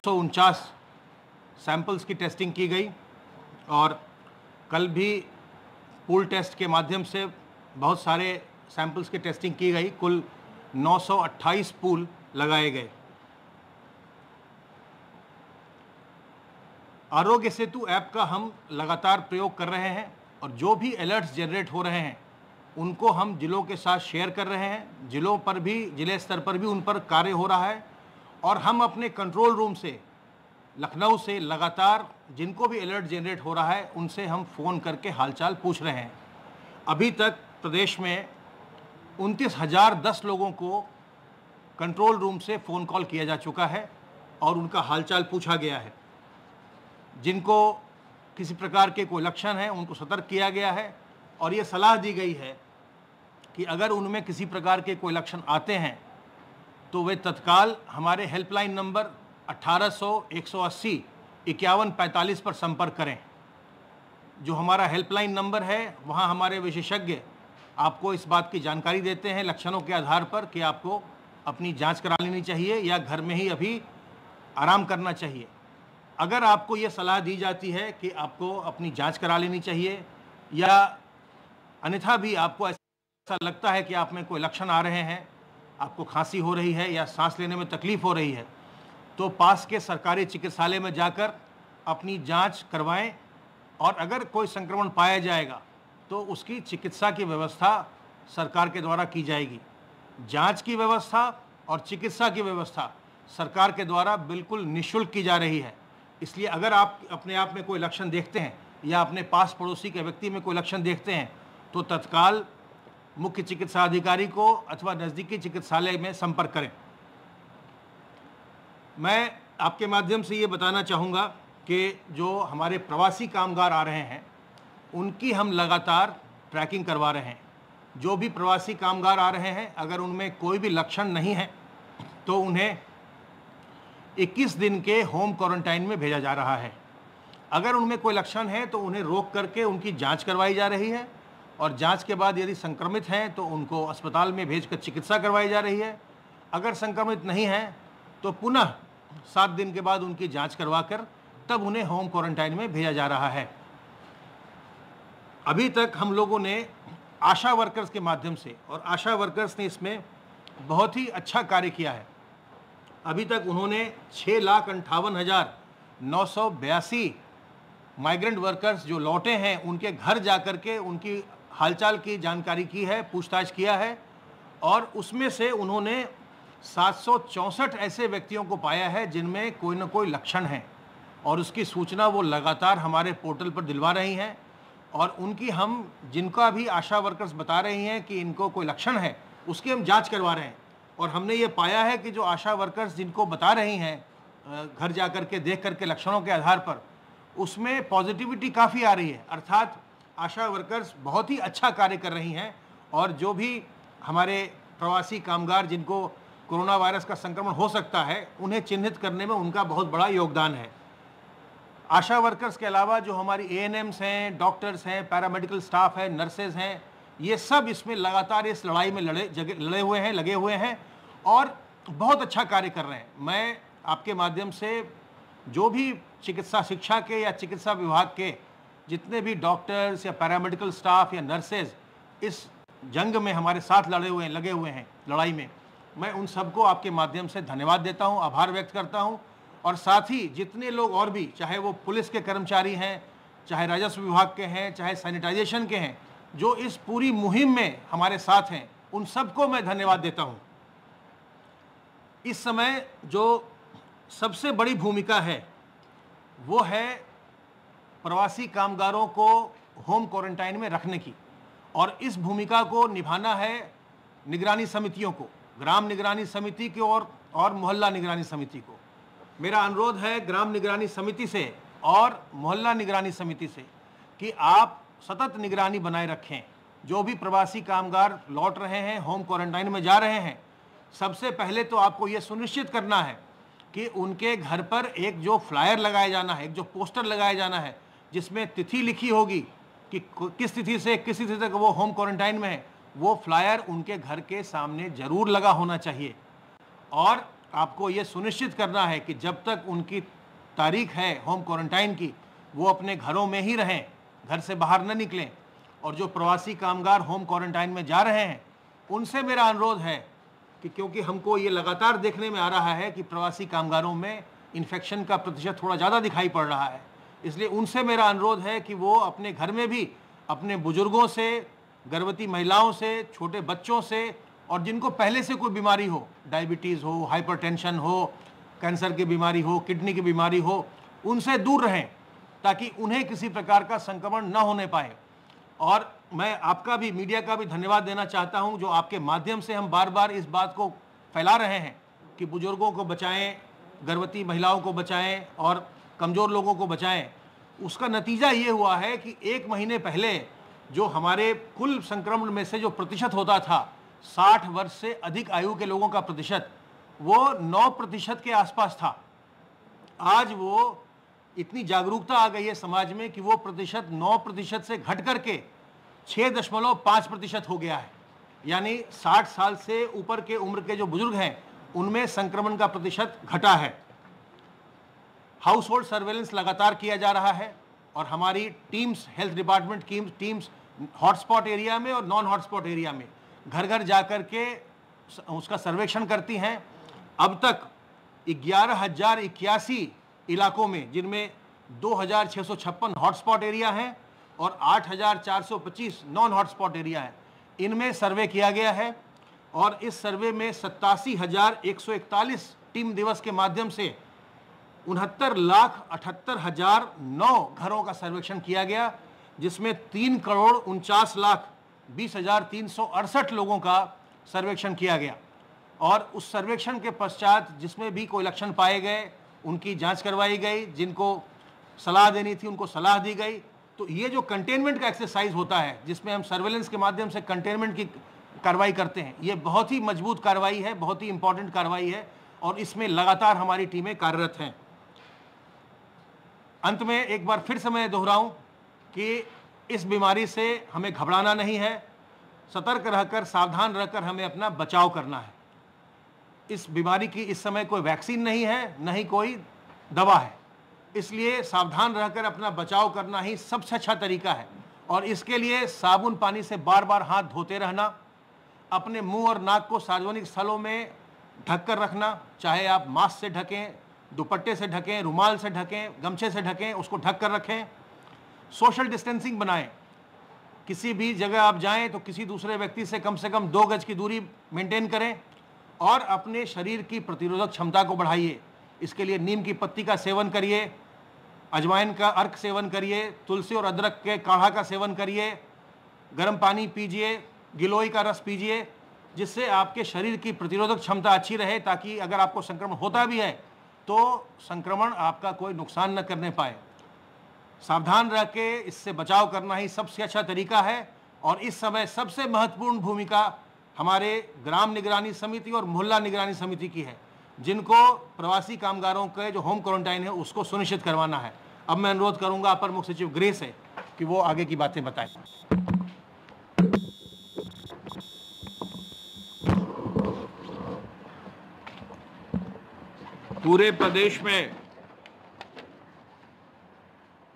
249 samples की testing की गई और कल भी पूल टेस्ट के माध्यम से बहुत सारे सैंपल्स की टेस्टिंग की गई। कुल 928 पूल लगाए गए। आरोग्य सेतु ऐप का हम लगातार प्रयोग कर रहे हैं और जो भी अलर्ट्स जनरेट हो रहे हैं उनको हम जिलों के साथ शेयर कर रहे हैं। जिलों पर भी, जिले स्तर पर भी उन पर कार्य हो रहा है और हम अपने कंट्रोल रूम से, लखनऊ से लगातार जिनको भी अलर्ट जनरेट हो रहा है उनसे हम फ़ोन करके हालचाल पूछ रहे हैं। अभी तक प्रदेश में 29,010 लोगों को कंट्रोल रूम से फ़ोन कॉल किया जा चुका है और उनका हालचाल पूछा गया है। जिनको किसी प्रकार के कोई लक्षण हैं उनको सतर्क किया गया है और ये सलाह दी गई है कि अगर उनमें किसी प्रकार के कोई लक्षण आते हैं तो वे तत्काल हमारे हेल्पलाइन नंबर 1800 180 5145 पर संपर्क करें। जो हमारा हेल्पलाइन नंबर है वहाँ हमारे विशेषज्ञ आपको इस बात की जानकारी देते हैं लक्षणों के आधार पर कि आपको अपनी जांच करा लेनी चाहिए या घर में ही अभी आराम करना चाहिए। अगर आपको ये सलाह दी जाती है कि आपको अपनी जांच करा लेनी चाहिए या अन्यथा भी आपको ऐसा लगता है कि आप में कोई लक्षण आ रहे हैं, आपको खांसी हो रही है या सांस लेने में तकलीफ़ हो रही है, तो पास के सरकारी चिकित्सालय में जाकर अपनी जांच करवाएं और अगर कोई संक्रमण पाया जाएगा तो उसकी चिकित्सा की व्यवस्था सरकार के द्वारा की जाएगी। जांच की व्यवस्था और चिकित्सा की व्यवस्था सरकार के द्वारा बिल्कुल निःशुल्क की जा रही है। इसलिए अगर आप अपने आप में कोई लक्षण देखते हैं या अपने पास पड़ोसी के व्यक्ति में कोई लक्षण देखते हैं तो तत्काल मुख्य चिकित्सा अधिकारी को अथवा नज़दीकी चिकित्सालय में संपर्क करें। मैं आपके माध्यम से ये बताना चाहूँगा कि जो हमारे प्रवासी कामगार आ रहे हैं उनकी हम लगातार ट्रैकिंग करवा रहे हैं। जो भी प्रवासी कामगार आ रहे हैं अगर उनमें कोई भी लक्षण नहीं है तो उन्हें 21 दिन के होम क्वारंटाइन में भेजा जा रहा है। अगर उनमें कोई लक्षण है तो उन्हें रोक करके उनकी जांच करवाई जा रही है और जांच के बाद यदि संक्रमित हैं तो उनको अस्पताल में भेजकर चिकित्सा करवाई जा रही है। अगर संक्रमित नहीं हैं तो पुनः 7 दिन के बाद उनकी जांच करवाकर तब उन्हें होम क्वारंटाइन में भेजा जा रहा है। अभी तक हम लोगों ने आशा वर्कर्स के माध्यम से, और आशा वर्कर्स ने इसमें बहुत ही अच्छा कार्य किया है। अभी तक उन्होंने 6,58,982 माइग्रेंट वर्कर्स जो लौटे हैं उनके घर जाकर के उनकी हालचाल की जानकारी की है, पूछताछ किया है और उसमें से उन्होंने 764 ऐसे व्यक्तियों को पाया है जिनमें कोई न कोई लक्षण है और उसकी सूचना वो लगातार हमारे पोर्टल पर दिलवा रही हैं और उनकी हम जिनका भी आशा वर्कर्स बता रही हैं कि इनको कोई लक्षण है उसकी हम जांच करवा रहे हैं। और हमने ये पाया है कि जो आशा वर्कर्स जिनको बता रही हैं घर जा कर के देख करके लक्षणों के आधार पर, उसमें पॉजिटिविटी काफ़ी आ रही है। अर्थात आशा वर्कर्स बहुत ही अच्छा कार्य कर रही हैं और जो भी हमारे प्रवासी कामगार जिनको कोरोना वायरस का संक्रमण हो सकता है उन्हें चिन्हित करने में उनका बहुत बड़ा योगदान है। आशा वर्कर्स के अलावा जो हमारी ANMs हैं, डॉक्टर्स हैं, पैरामेडिकल स्टाफ है, नर्सेज हैं, ये सब इसमें लगातार इस लड़ाई में लड़े हुए हैं, लगे हुए हैं और बहुत अच्छा कार्य कर रहे हैं। मैं आपके माध्यम से जो भी चिकित्सा शिक्षा के या चिकित्सा विभाग के जितने भी डॉक्टर्स या पैरामेडिकल स्टाफ या नर्सेज इस जंग में हमारे साथ लगे हुए हैं लड़ाई में, मैं उन सबको आपके माध्यम से धन्यवाद देता हूं, आभार व्यक्त करता हूं। और साथ ही जितने लोग और भी, चाहे वो पुलिस के कर्मचारी हैं, चाहे राजस्व विभाग के हैं, चाहे सैनिटाइजेशन के हैं, जो इस पूरी मुहिम में हमारे साथ हैं, उन सबको मैं धन्यवाद देता हूं। इस समय जो सबसे बड़ी भूमिका है वो है प्रवासी कामगारों को होम क्वारंटाइन में रखने की और इस भूमिका को निभाना है निगरानी समितियों को, ग्राम निगरानी समिति की और मोहल्ला निगरानी समिति को। मेरा अनुरोध है ग्राम निगरानी समिति से और मोहल्ला निगरानी समिति से कि आप सतत निगरानी बनाए रखें। जो भी प्रवासी कामगार लौट रहे हैं, होम क्वारंटाइन में जा रहे हैं, सबसे पहले तो आपको ये सुनिश्चित करना है कि उनके घर पर एक जो फ्लायर लगाया जाना है, एक जो पोस्टर लगाया जाना है जिसमें तिथि लिखी होगी कि किस तिथि से किस तिथि तक वो होम क्वारंटाइन में है, वो फ्लायर उनके घर के सामने ज़रूर लगा होना चाहिए। और आपको ये सुनिश्चित करना है कि जब तक उनकी तारीख है होम क्वारंटाइन की, वो अपने घरों में ही रहें, घर से बाहर न निकलें। और जो प्रवासी कामगार होम क्वारंटाइन में जा रहे हैं, उनसे मेरा अनुरोध है कि क्योंकि हमको ये लगातार देखने में आ रहा है कि प्रवासी कामगारों में इन्फेक्शन का प्रतिशत थोड़ा ज़्यादा दिखाई पड़ रहा है, इसलिए उनसे मेरा अनुरोध है कि वो अपने घर में भी अपने बुजुर्गों से, गर्भवती महिलाओं से, छोटे बच्चों से, और जिनको पहले से कोई बीमारी हो, डायबिटीज़ हो, हाइपरटेंशन हो, कैंसर की बीमारी हो, किडनी की बीमारी हो, उनसे दूर रहें ताकि उन्हें किसी प्रकार का संक्रमण न होने पाए। और मैं आपका भी, मीडिया का भी धन्यवाद देना चाहता हूं, जो आपके माध्यम से हम बार बार इस बात को फैला रहे हैं कि बुजुर्गों को बचाएं, गर्भवती महिलाओं को बचाएं और कमज़ोर लोगों को बचाएं। उसका नतीजा ये हुआ है कि 1 महीने पहले जो हमारे कुल संक्रमण में से जो प्रतिशत होता था, 60 वर्ष से अधिक आयु के लोगों का प्रतिशत, वो 9% के आसपास था। आज वो इतनी जागरूकता आ गई है समाज में कि वो प्रतिशत 9% से घट करके 6.5% हो गया है। यानी 60 साल से ऊपर के उम्र के जो बुजुर्ग हैं, उनमें संक्रमण का प्रतिशत घटा है। हाउस होल्ड सर्वेलेंस लगातार किया जा रहा है और हमारी टीम्स, हेल्थ डिपार्टमेंट की टीम्स हॉटस्पॉट एरिया में और नॉन हॉटस्पॉट एरिया में घर घर जाकर के उसका सर्वेक्षण करती हैं। अब तक 11,081 इलाकों में, जिनमें 2,656 हॉटस्पॉट एरिया हैं और 8,425 नॉन हॉटस्पॉट एरिया हैं, इनमें सर्वे किया गया है। और इस सर्वे में 87,141 टीम दिवस के माध्यम से 69,78,009 घरों का सर्वेक्षण किया गया, जिसमें 3,49,20,368 लोगों का सर्वेक्षण किया गया। और उस सर्वेक्षण के पश्चात जिसमें भी कोई लक्षण पाए गए, उनकी जांच करवाई गई, जिनको सलाह देनी थी उनको सलाह दी गई। तो ये जो कंटेनमेंट का एक्सरसाइज होता है, जिसमें हम सर्वेलेंस के माध्यम से कंटेनमेंट की कार्रवाई करते हैं, ये बहुत ही मजबूत कार्रवाई है, बहुत ही इंपॉर्टेंट कार्रवाई है और इसमें लगातार हमारी टीमें कार्यरत हैं। अंत में एक बार फिर से मैं दोहराऊं कि इस बीमारी से हमें घबराना नहीं है, सतर्क रहकर, सावधान रहकर हमें अपना बचाव करना है। इस बीमारी की इस समय कोई वैक्सीन नहीं है, न ही कोई दवा है, इसलिए सावधान रहकर अपना बचाव करना ही सबसे अच्छा तरीका है। और इसके लिए साबुन पानी से बार बार हाथ धोते रहना, अपने मुंह और नाक को सार्वजनिक स्थलों में ढक कर रखना, चाहे आप मास्क से ढकें, दुपट्टे से ढकें, रुमाल से ढकें, गमछे से ढकें, उसको ढक कर रखें। सोशल डिस्टेंसिंग बनाएं, किसी भी जगह आप जाएं तो किसी दूसरे व्यक्ति से कम 2 गज की दूरी मेंटेन करें और अपने शरीर की प्रतिरोधक क्षमता को बढ़ाइए। इसके लिए नीम की पत्ती का सेवन करिए, अजवाइन का अर्क सेवन करिए, तुलसी और अदरक के काढ़ा का सेवन करिए, गर्म पानी पीजिए, गिलोय का रस पीजिए, जिससे आपके शरीर की प्रतिरोधक क्षमता अच्छी रहे, ताकि अगर आपको संक्रमण होता भी है तो संक्रमण आपका कोई नुकसान न करने पाए। सावधान रह के इससे बचाव करना ही सबसे अच्छा तरीका है। और इस समय सबसे महत्वपूर्ण भूमिका हमारे ग्राम निगरानी समिति और मोहल्ला निगरानी समिति की है, जिनको प्रवासी कामगारों के जो होम क्वारंटाइन है उसको सुनिश्चित करवाना है। अब मैं अनुरोध करूंगा अपर मुख्य सचिव गृह से कि वो आगे की बातें बताएं। पूरे प्रदेश में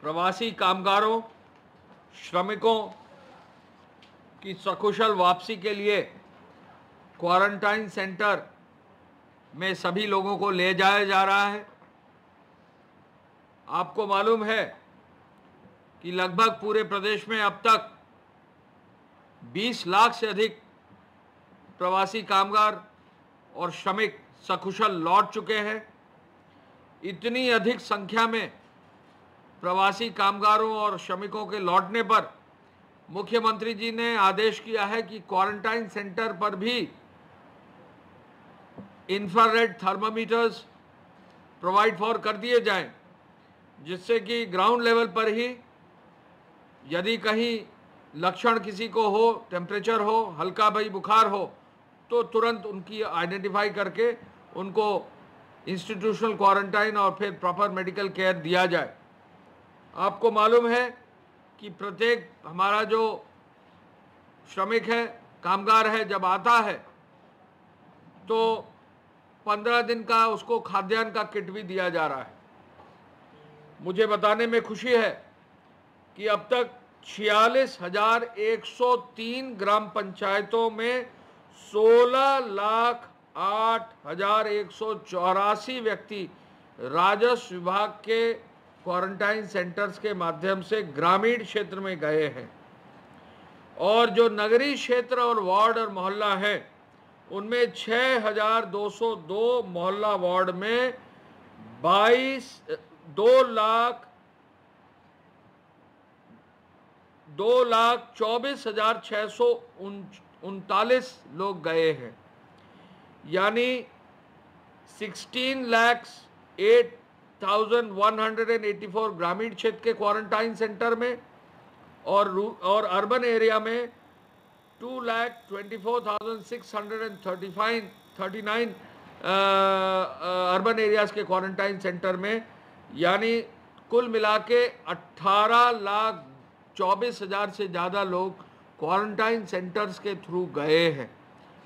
प्रवासी कामगारों, श्रमिकों की सकुशल वापसी के लिए क्वारंटाइन सेंटर में सभी लोगों को ले जाया जा रहा है। आपको मालूम है कि लगभग पूरे प्रदेश में अब तक 20 लाख से अधिक प्रवासी कामगार और श्रमिक सकुशल लौट चुके हैं। इतनी अधिक संख्या में प्रवासी कामगारों और श्रमिकों के लौटने पर मुख्यमंत्री जी ने आदेश किया है कि क्वारंटाइन सेंटर पर भी इंफ्रारेड थर्मामीटर्स प्रोवाइड फॉर कर दिए जाएं, जिससे कि ग्राउंड लेवल पर ही यदि कहीं लक्षण किसी को हो, टेम्परेचर हो, हल्का भाई बुखार हो, तो तुरंत उनकी आइडेंटिफाई करके उनको इंस्टीट्यूशनल क्वारंटाइन और फिर प्रॉपर मेडिकल केयर दिया जाए। आपको मालूम है कि प्रत्येक हमारा जो श्रमिक है, कामगार है, जब आता है तो 15 दिन का उसको खाद्यान्न का किट भी दिया जा रहा है। मुझे बताने में खुशी है कि अब तक 46,103 ग्राम पंचायतों में 16,08,184 व्यक्ति राजस्व विभाग के क्वारंटाइन सेंटर्स के माध्यम से ग्रामीण क्षेत्र में गए हैं, और जो नगरीय क्षेत्र और वार्ड और मोहल्ला है उनमें 6,202 मोहल्ला वार्ड में 2,24,639 लोग गए हैं, यानी 16,08,184 ग्रामीण क्षेत्र के क्वारंटाइन सेंटर में, और अर्बन एरिया में 2,24,639 अर्बन एरियाज के क्वारंटाइन सेंटर में, यानी कुल मिला के 18,24,000 से ज़्यादा लोग क्वारंटाइन सेंटर्स के थ्रू गए हैं,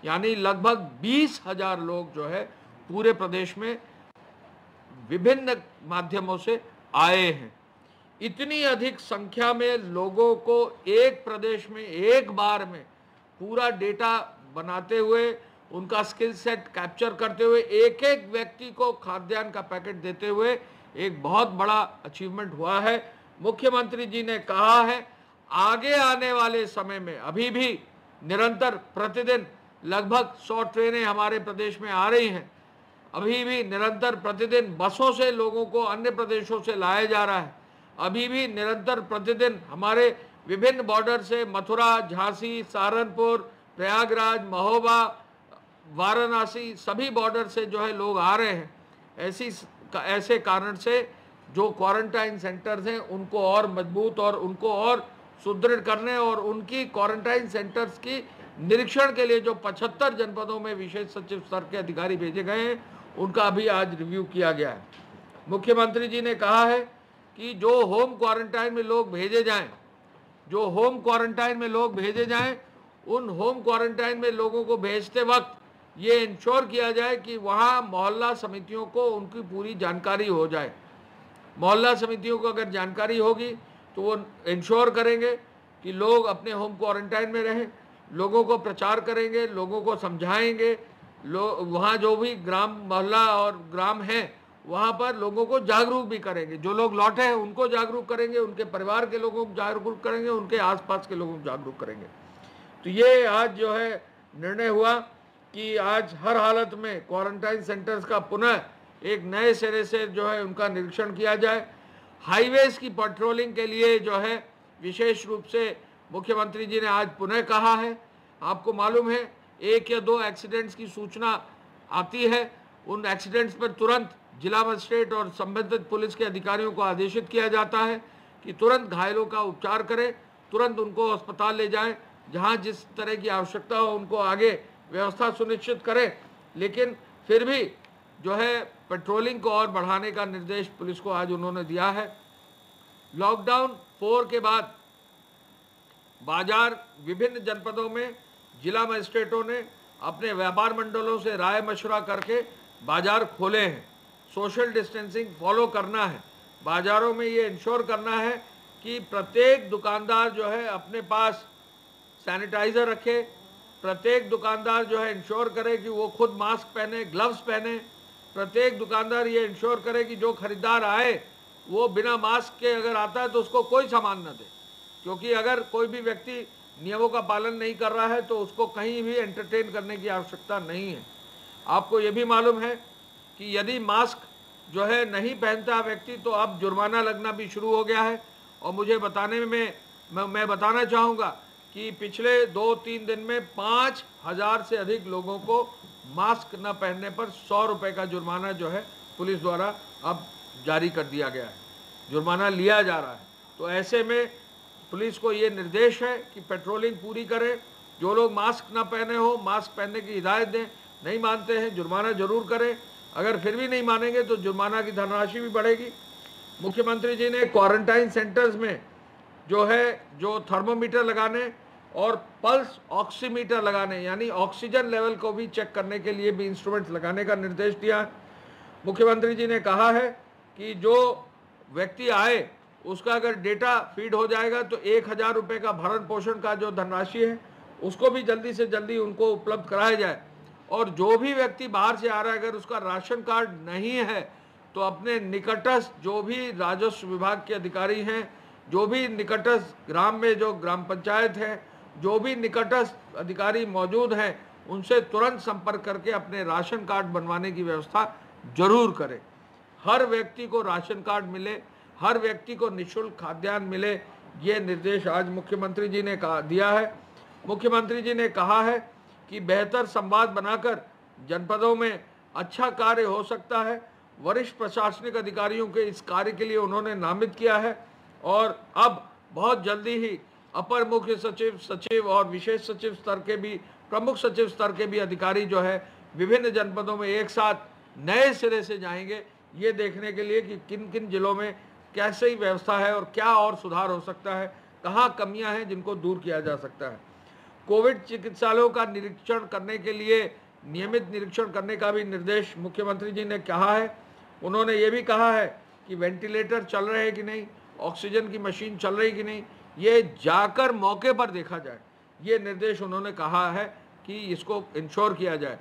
यानी लगभग 20,000 लोग जो है पूरे प्रदेश में विभिन्न माध्यमों से आए हैं। इतनी अधिक संख्या में लोगों को एक प्रदेश में एक बार में पूरा डेटा बनाते हुए, उनका स्किल सेट कैप्चर करते हुए, एक एक व्यक्ति को खाद्यान्न का पैकेट देते हुए एक बहुत बड़ा अचीवमेंट हुआ है। मुख्यमंत्री जी ने कहा है आगे आने वाले समय में अभी भी निरंतर प्रतिदिन लगभग 100 ट्रेनें हमारे प्रदेश में आ रही हैं, अभी भी निरंतर प्रतिदिन बसों से लोगों को अन्य प्रदेशों से लाया जा रहा है, अभी भी निरंतर प्रतिदिन हमारे विभिन्न बॉर्डर से मथुरा, झांसी, सहारनपुर, प्रयागराज, महोबा, वाराणसी सभी बॉर्डर से जो है लोग आ रहे हैं। ऐसे कारण से जो क्वारंटाइन सेंटर्स हैं उनको और मजबूत और उनको और सुदृढ़ करने और उनकी क्वारंटाइन सेंटर्स की निरीक्षण के लिए जो 75 जनपदों में विशेष सचिव स्तर के अधिकारी भेजे गए हैं उनका अभी आज रिव्यू किया गया है। मुख्यमंत्री जी ने कहा है कि जो होम क्वारंटाइन में लोग भेजे जाएं, उन होम क्वारंटाइन में लोगों को भेजते वक्त ये इंश्योर किया जाए कि वहाँ मोहल्ला समितियों को उनकी पूरी जानकारी हो जाए। मोहल्ला समितियों को अगर जानकारी होगी तो वो इंश्योर करेंगे कि लोग अपने होम क्वारंटाइन में रहें, लोगों को प्रचार करेंगे, लोगों को समझाएंगे, वहाँ जो भी ग्राम, मोहल्ला और ग्राम हैं वहाँ पर लोगों को जागरूक भी करेंगे। जो लोग लौटे हैं उनको जागरूक करेंगे, उनके परिवार के लोगों को जागरूक करेंगे, उनके आसपास के लोगों को जागरूक करेंगे। तो ये आज जो है निर्णय हुआ कि आज हर हालत में क्वारंटाइन सेंटर्स का पुनः एक नए सिरे से जो है उनका निरीक्षण किया जाए। हाईवेज की पेट्रोलिंग के लिए जो है विशेष रूप से मुख्यमंत्री जी ने आज पुनः कहा है। आपको मालूम है 1 या 2 एक्सीडेंट्स की सूचना आती है, उन एक्सीडेंट्स पर तुरंत जिला मजिस्ट्रेट और संबंधित पुलिस के अधिकारियों को आदेशित किया जाता है कि तुरंत घायलों का उपचार करें, तुरंत उनको अस्पताल ले जाएं, जहां जिस तरह की आवश्यकता हो उनको आगे व्यवस्था सुनिश्चित करें। लेकिन फिर भी जो है पेट्रोलिंग को और बढ़ाने का निर्देश पुलिस को आज उन्होंने दिया है। लॉकडाउन 4 के बाद बाजार विभिन्न जनपदों में जिला मजिस्ट्रेटों ने अपने व्यापार मंडलों से राय मशवरा करके बाजार खोले हैं। सोशल डिस्टेंसिंग फॉलो करना है, बाज़ारों में ये इंश्योर करना है कि प्रत्येक दुकानदार जो है अपने पास सैनिटाइज़र रखे, प्रत्येक दुकानदार जो है इंश्योर करे कि वो खुद मास्क पहने, ग्लव्स पहने, प्रत्येक दुकानदार ये इंश्योर करे कि जो खरीदार आए वो बिना मास्क के अगर आता है तो उसको कोई सामान न दे, क्योंकि अगर कोई भी व्यक्ति नियमों का पालन नहीं कर रहा है तो उसको कहीं भी एंटरटेन करने की आवश्यकता नहीं है। आपको ये भी मालूम है कि यदि मास्क जो है नहीं पहनता व्यक्ति तो अब जुर्माना लगना भी शुरू हो गया है। और मुझे बताने में मैं बताना चाहूँगा कि पिछले 2-3 दिन में 5,000 से अधिक लोगों को मास्क न पहनने पर 100 रुपये का जुर्माना जो है पुलिस द्वारा अब जारी कर दिया गया है, जुर्माना लिया जा रहा है। तो ऐसे में पुलिस को ये निर्देश है कि पेट्रोलिंग पूरी करें, जो लोग मास्क ना पहने हो मास्क पहनने की हिदायत दें, नहीं मानते हैं जुर्माना जरूर करें, अगर फिर भी नहीं मानेंगे तो जुर्माना की धनराशि भी बढ़ेगी। मुख्यमंत्री जी ने क्वारंटाइन सेंटर्स में जो थर्मोमीटर लगाने और पल्स ऑक्सीमीटर लगाने यानी ऑक्सीजन लेवल को भी चेक करने के लिए भी इंस्ट्रूमेंट्स लगाने का निर्देश दिया है। मुख्यमंत्री जी ने कहा है कि जो व्यक्ति आए उसका अगर डेटा फीड हो जाएगा तो 1,000 रुपये का भरण पोषण का जो धनराशि है उसको भी जल्दी से जल्दी उनको उपलब्ध कराया जाए। और जो भी व्यक्ति बाहर से आ रहा है अगर उसका राशन कार्ड नहीं है तो अपने निकटस्थ जो भी राजस्व विभाग के अधिकारी हैं, जो भी निकटस्थ ग्राम में जो ग्राम पंचायत है, जो भी निकटस्थ अधिकारी मौजूद हैं, उनसे तुरंत संपर्क करके अपने राशन कार्ड बनवाने की व्यवस्था जरूर करें। हर व्यक्ति को राशन कार्ड मिले, हर व्यक्ति को निःशुल्क खाद्यान्न मिले, ये निर्देश आज मुख्यमंत्री जी ने दिया है। मुख्यमंत्री जी ने कहा है कि बेहतर संवाद बनाकर जनपदों में अच्छा कार्य हो सकता है। वरिष्ठ प्रशासनिक अधिकारियों के इस कार्य के लिए उन्होंने नामित किया है और अब बहुत जल्दी ही अपर मुख्य सचिव, सचिव और विशेष सचिव स्तर के भी, प्रमुख सचिव स्तर के भी अधिकारी जो है विभिन्न जनपदों में एक साथ नए सिरे से जाएंगे, ये देखने के लिए कि किन किन जिलों में कैसे ही व्यवस्था है और क्या और सुधार हो सकता है, कहाँ कमियां हैं जिनको दूर किया जा सकता है। कोविड चिकित्सालयों का निरीक्षण करने के लिए नियमित निरीक्षण करने का भी निर्देश मुख्यमंत्री जी ने कहा है। उन्होंने ये भी कहा है कि वेंटिलेटर चल रहे हैं कि नहीं, ऑक्सीजन की मशीन चल रही कि नहीं, ये जाकर मौके पर देखा जाए। ये निर्देश उन्होंने कहा है कि इसको इंश्योर किया जाए।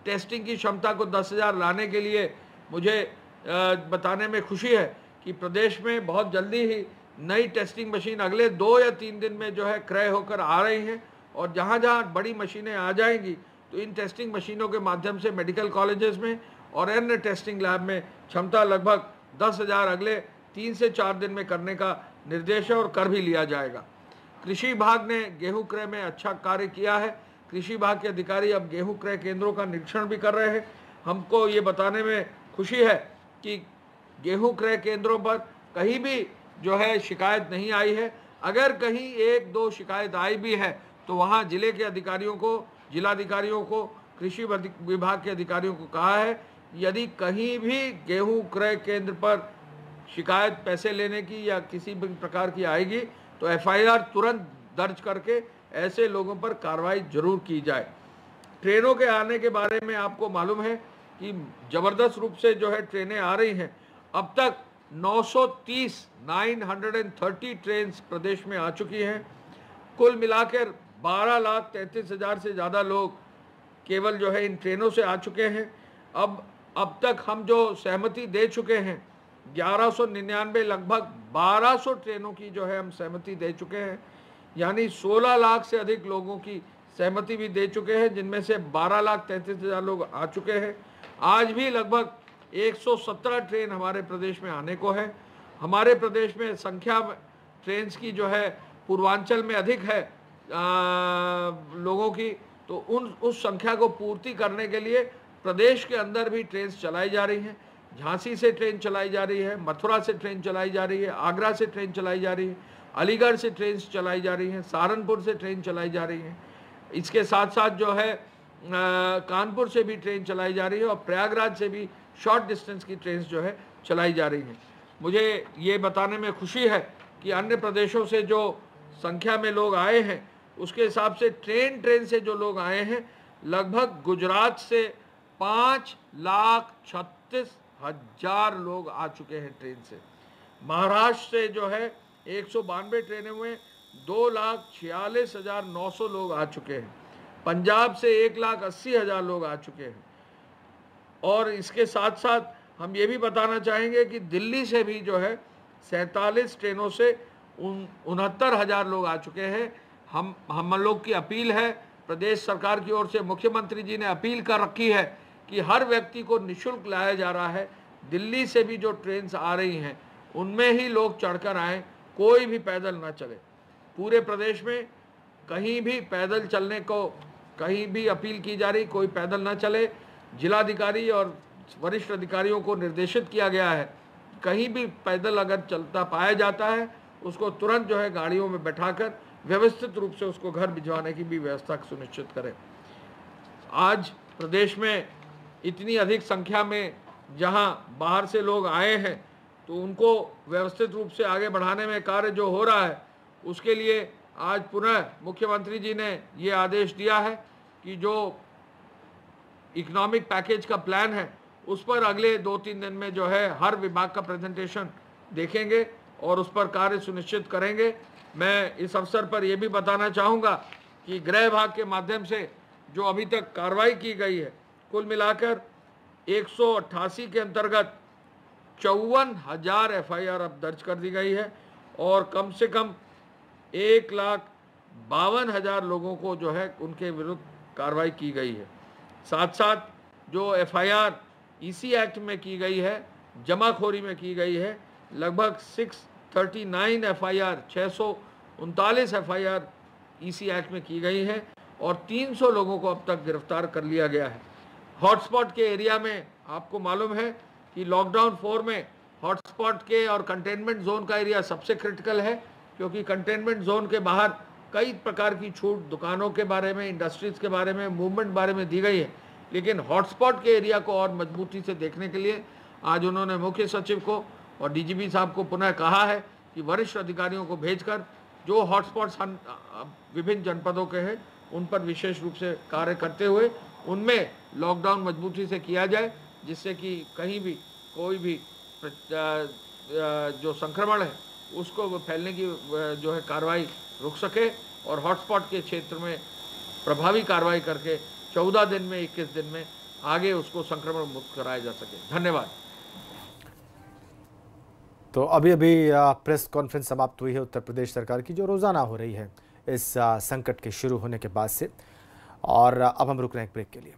टेस्टिंग की क्षमता को 10,000 लाने के लिए मुझे बताने में खुशी है कि प्रदेश में बहुत जल्दी ही नई टेस्टिंग मशीन अगले 2 या 3 दिन में जो है क्रय होकर आ रही हैं और जहाँ जहाँ बड़ी मशीनें आ जाएंगी तो इन टेस्टिंग मशीनों के माध्यम से मेडिकल कॉलेजेस में और अन्य टेस्टिंग लैब में क्षमता लगभग 10,000 अगले 3 से 4 दिन में करने का निर्देश है और कर भी लिया जाएगा। कृषि विभाग ने गेहूं क्रय में अच्छा कार्य किया है। कृषि विभाग के अधिकारी अब गेहूं क्रय केंद्रों का निरीक्षण भी कर रहे हैं। हमको ये बताने में खुशी है कि गेहूं क्रय केंद्रों पर कहीं भी जो है शिकायत नहीं आई है। अगर कहीं 1-2 शिकायत आई भी है तो वहाँ जिले के अधिकारियों को, जिलाधिकारियों को, कृषि विभाग के अधिकारियों को कहा है यदि कहीं भी गेहूं क्रय केंद्र पर शिकायत पैसे लेने की या किसी भी प्रकार की आएगी तो FIR तुरंत दर्ज करके ऐसे लोगों पर कार्रवाई जरूर की जाए। ट्रेनों के आने के बारे में आपको मालूम है कि ज़बरदस्त रूप से जो है ट्रेनें आ रही हैं। अब तक 930 ट्रेन प्रदेश में आ चुकी हैं। कुल मिलाकर 12,33,000 से ज़्यादा लोग केवल जो है इन ट्रेनों से आ चुके हैं। अब तक हम जो सहमति दे चुके हैं 1199, लगभग 1200 ट्रेनों की जो है हम सहमति दे चुके हैं, यानी 16 लाख से अधिक लोगों की सहमति भी दे चुके हैं, जिनमें से 12,33,000 लोग आ चुके हैं। आज भी लगभग 117 ट्रेन हमारे प्रदेश में आने को है। हमारे प्रदेश में संख्या ट्रेन की जो है पूर्वांचल में अधिक है लोगों की, तो उस संख्या को पूर्ति करने के लिए प्रदेश के अंदर भी ट्रेन चलाई जा रही हैं। झांसी से ट्रेन चलाई जा रही है, मथुरा से ट्रेन चलाई जा रही है, आगरा से ट्रेन चलाई जा रही है, अलीगढ़ से ट्रेन चलाई जा रही हैं, सहारनपुर से ट्रेन चलाई जा रही हैं। इसके साथ साथ जो है कानपुर से भी ट्रेन चलाई जा रही है और प्रयागराज से भी शॉर्ट डिस्टेंस की ट्रेन जो है चलाई जा रही हैं। मुझे ये बताने में खुशी है कि अन्य प्रदेशों से जो संख्या में लोग आए हैं उसके हिसाब से ट्रेन से जो लोग आए हैं, लगभग गुजरात से 5,36,000 लोग आ चुके हैं ट्रेन से। महाराष्ट्र से जो है 192 ट्रेनें हुए, 2,46,900 लोग आ चुके हैं। पंजाब से 1,80,000 लोग आ चुके हैं। और इसके साथ साथ हम ये भी बताना चाहेंगे कि दिल्ली से भी जो है 47 ट्रेनों से 69,000 लोग आ चुके हैं। हम लोग की अपील है, प्रदेश सरकार की ओर से मुख्यमंत्री जी ने अपील कर रखी है कि हर व्यक्ति को निःशुल्क लाया जा रहा है। दिल्ली से भी जो ट्रेन आ रही हैं उनमें ही लोग चढ़कर आएँ, कोई भी पैदल ना चले। पूरे प्रदेश में कहीं भी पैदल चलने को कहीं भी अपील की जा रही, कोई पैदल ना चले। जिलाधिकारी और वरिष्ठ अधिकारियों को निर्देशित किया गया है कहीं भी पैदल अगर चलता पाया जाता है उसको तुरंत जो है गाड़ियों में बैठाकर व्यवस्थित रूप से उसको घर भिजवाने की भी व्यवस्था सुनिश्चित करें। आज प्रदेश में इतनी अधिक संख्या में जहां बाहर से लोग आए हैं तो उनको व्यवस्थित रूप से आगे बढ़ाने में कार्य जो हो रहा है उसके लिए आज पुनः मुख्यमंत्री जी ने ये आदेश दिया है कि जो इकोनॉमिक पैकेज का प्लान है उस पर अगले 2-3 दिन में जो है हर विभाग का प्रेजेंटेशन देखेंगे और उस पर कार्य सुनिश्चित करेंगे। मैं इस अवसर पर यह भी बताना चाहूँगा कि गृह विभाग के माध्यम से जो अभी तक कार्रवाई की गई है, कुल मिलाकर 188 के अंतर्गत 54,000 FIR अब दर्ज कर दी गई है और कम से कम 1,52,000 लोगों को जो है उनके विरुद्ध कार्रवाई की गई है। साथ साथ जो FIR EC एक्ट में की गई है, जमाखोरी में की गई है, लगभग 639 FIR 639 FIR EC एक्ट में की गई है और 300 लोगों को अब तक गिरफ्तार कर लिया गया है। हॉटस्पॉट के एरिया में आपको मालूम है कि लॉकडाउन 4 में हॉटस्पॉट के और कंटेनमेंट जोन का एरिया सबसे क्रिटिकल है, क्योंकि कंटेनमेंट जोन के बाहर कई प्रकार की छूट दुकानों के बारे में, इंडस्ट्रीज के बारे में, मूवमेंट बारे में दी गई है। लेकिन हॉटस्पॉट के एरिया को और मजबूती से देखने के लिए आज उन्होंने मुख्य सचिव को और DGP साहब को पुनः कहा है कि वरिष्ठ अधिकारियों को भेजकर जो हॉटस्पॉट्स विभिन्न जनपदों के हैं उन पर विशेष रूप से कार्य करते हुए उनमें लॉकडाउन मजबूती से किया जाए, जिससे कि कहीं भी कोई भी जो संक्रमण है उसको फैलने की जो है कार्रवाई रुक सके और हॉटस्पॉट के क्षेत्र में प्रभावी कार्रवाई करके 14 दिन में 21 दिन में आगे उसको संक्रमण मुक्त कराया जा सके। धन्यवाद। तो अभी प्रेस कॉन्फ्रेंस समाप्त हुई है उत्तर प्रदेश सरकार की, जो रोजाना हो रही है इस संकट के शुरू होने के बाद से। और अब हम रुक रहे हैं एक ब्रेक के लिए।